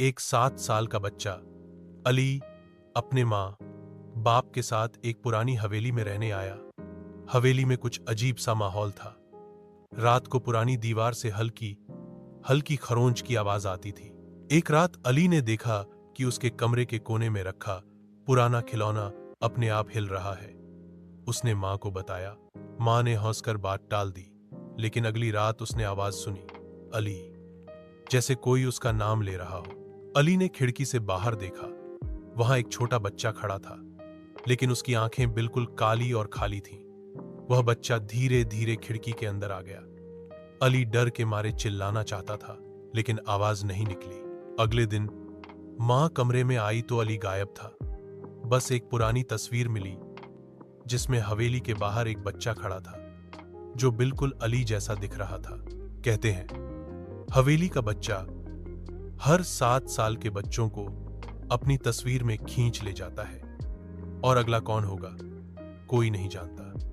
एक 7 साल का बच्चा अली अपने माँ बाप के साथ एक पुरानी हवेली में रहने आया। हवेली में कुछ अजीब सा माहौल था। रात को पुरानी दीवार से हल्की हल्की खरोंच की आवाज आती थी। एक रात अली ने देखा कि उसके कमरे के कोने में रखा पुराना खिलौना अपने आप हिल रहा है। उसने माँ को बताया। माँ ने हंसकर बात टाल दी, लेकिन अगली रात उसने आवाज सुनी, अली, जैसे कोई उसका नाम ले रहा हो। अली ने खिड़की से बाहर देखा। वहां एक छोटा बच्चा खड़ा था, लेकिन उसकी आंखें बिल्कुल काली और खाली थीं। वह बच्चा धीरे धीरे खिड़की के अंदर आ गया। अली डर के मारे चिल्लाना चाहता था, लेकिन आवाज नहीं निकली। अगले दिन मां कमरे में आई तो अली गायब था। बस एक पुरानी तस्वीर मिली, जिसमें हवेली के बाहर एक बच्चा खड़ा था, जो बिल्कुल अली जैसा दिख रहा था। कहते हैं, हवेली का बच्चा हर 7 साल के बच्चों को अपनी तस्वीर में खींच ले जाता है, और अगला कौन होगा, कोई नहीं जानता।